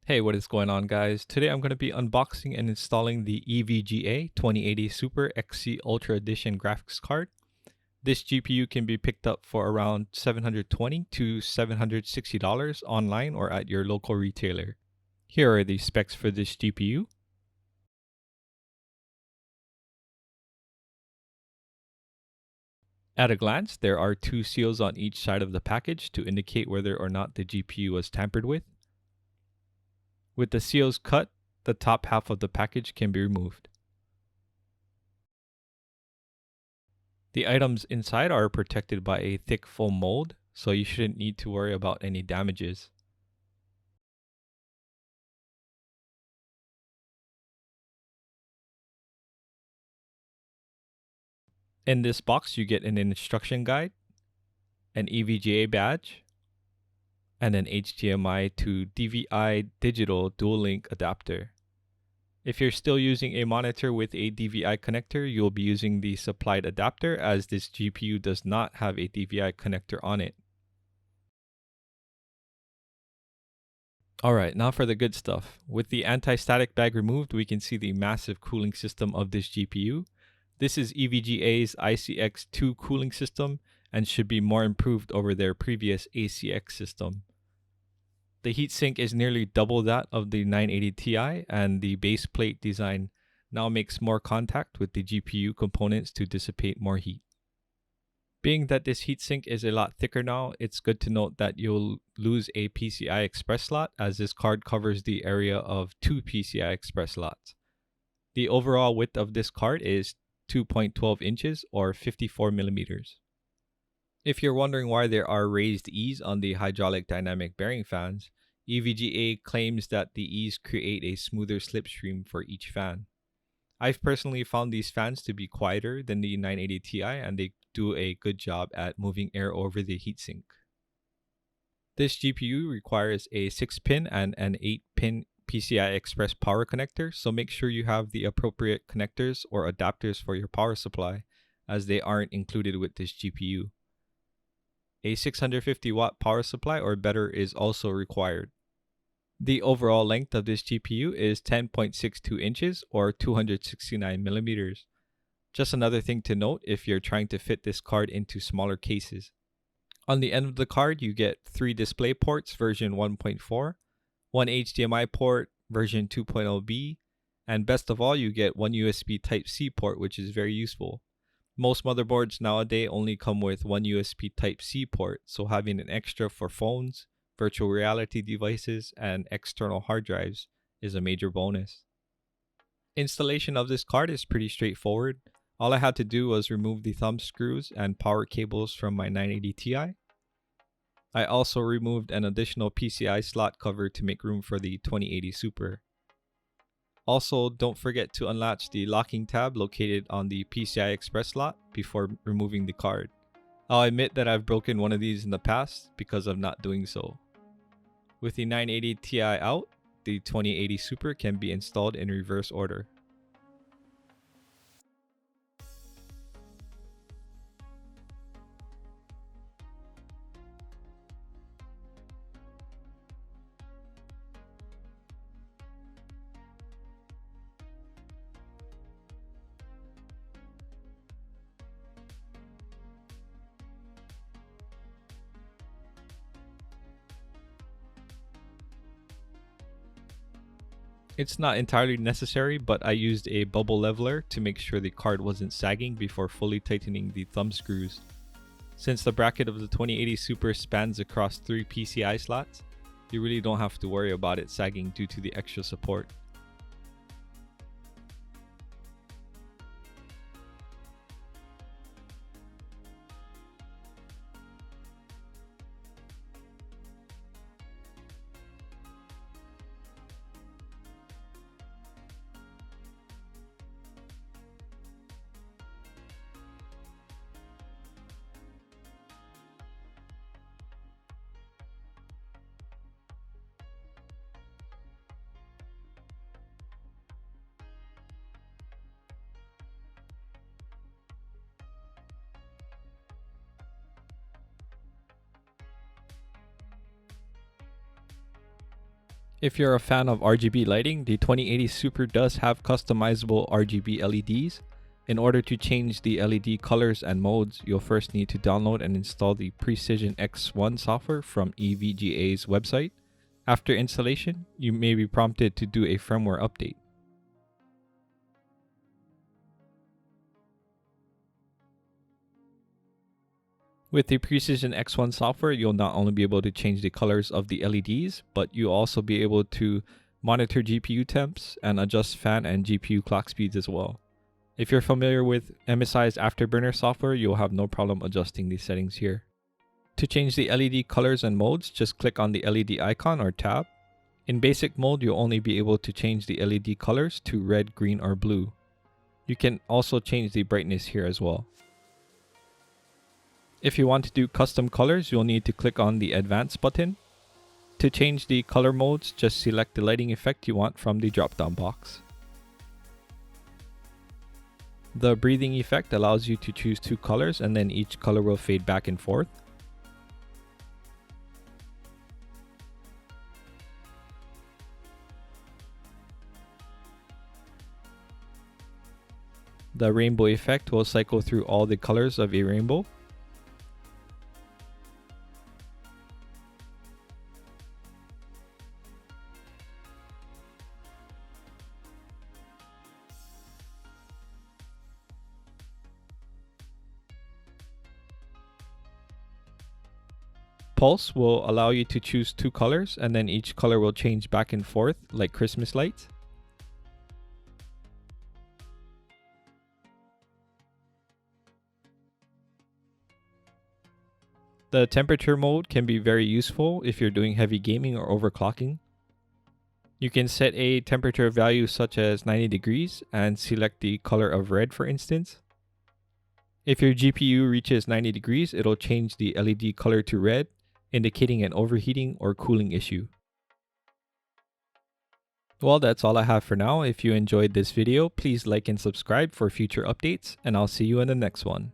Hey, what is going on, guys? Today I'm going to be unboxing and installing the EVGA 2080 Super XC Ultra Edition graphics card. This GPU can be picked up for around $720 to $760 online or at your local retailer. Here are the specs for this GPU. At a glance, there are two seals on each side of the package to indicate whether or not the GPU was tampered with. With the seals cut, the top half of the package can be removed. The items inside are protected by a thick foam mold, so you shouldn't need to worry about any damages. In this box, you get an instruction guide, an EVGA badge, and an HDMI to dvi digital dual link adapter. If you're still using a monitor with a DVI connector, you'll be using the supplied adapter as this GPU does not have a DVI connector on it. Alright, now for the good stuff. With the anti-static bag removed, we can see the massive cooling system of this GPU. This is EVGA's ICX2 cooling system and should be more improved over their previous ACX system. The heatsink is nearly double that of the 980 Ti, and the base plate design now makes more contact with the GPU components to dissipate more heat. Being that this heatsink is a lot thicker now, it's good to note that you'll lose a PCI Express slot as this card covers the area of two PCI Express slots. The overall width of this card is 2.12 inches or 54 millimeters. If you're wondering why there are raised E's on the hydraulic dynamic bearing fans, EVGA claims that the E's create a smoother slipstream for each fan. I've personally found these fans to be quieter than the 980 Ti, and they do a good job at moving air over the heatsink. This GPU requires a 6-pin and an 8-pin PCI Express power connector, so make sure you have the appropriate connectors or adapters for your power supply, as they aren't included with this GPU. A 650 watt power supply or better is also required. The overall length of this GPU is 10.62 inches or 269 millimeters. Just another thing to note if you're trying to fit this card into smaller cases. On the end of the card, you get 3 display ports version 1.4, 1 HDMI port version 2.0B, and best of all, you get 1 USB Type-C port, which is very useful. Most motherboards nowadays only come with 1 USB Type-C port, so having an extra for phones, virtual reality devices, and external hard drives is a major bonus. Installation of this card is pretty straightforward. All I had to do was remove the thumb screws and power cables from my 980 Ti. I also removed an additional PCI slot cover to make room for the 2080 Super. Also, don't forget to unlatch the locking tab located on the PCI Express slot before removing the card. I'll admit that I've broken one of these in the past because of not doing so. With the 980 Ti out, the 2080 Super can be installed in reverse order. It's not entirely necessary, but I used a bubble leveler to make sure the card wasn't sagging before fully tightening the thumb screws. Since the bracket of the 2080 Super spans across 3 PCI slots, you really don't have to worry about it sagging due to the extra support. If you're a fan of RGB lighting, the 2080 Super does have customizable RGB LEDs. In order to change the LED colors and modes, you'll first need to download and install the Precision X1 software from EVGA's website. After installation, you may be prompted to do a firmware update. With the Precision X1 software, you'll not only be able to change the colors of the LEDs, but you'll also be able to monitor GPU temps and adjust fan and GPU clock speeds as well. If you're familiar with MSI's Afterburner software, you'll have no problem adjusting these settings here. To change the LED colors and modes, just click on the LED icon or tab. In basic mode, you'll only be able to change the LED colors to red, green, or blue. You can also change the brightness here as well. If you want to do custom colors, you'll need to click on the Advanced button. To change the color modes, just select the lighting effect you want from the drop-down box. The breathing effect allows you to choose 2 colors, and then each color will fade back and forth. The rainbow effect will cycle through all the colors of a rainbow. Pulse will allow you to choose 2 colors, and then each color will change back and forth like Christmas lights. The temperature mode can be very useful if you're doing heavy gaming or overclocking. You can set a temperature value such as 90 degrees and select the color of red, for instance. If your GPU reaches 90 degrees, it'll change the LED color to red, indicating an overheating or cooling issue. Well, that's all I have for now. If you enjoyed this video, please like and subscribe for future updates, and I'll see you in the next one.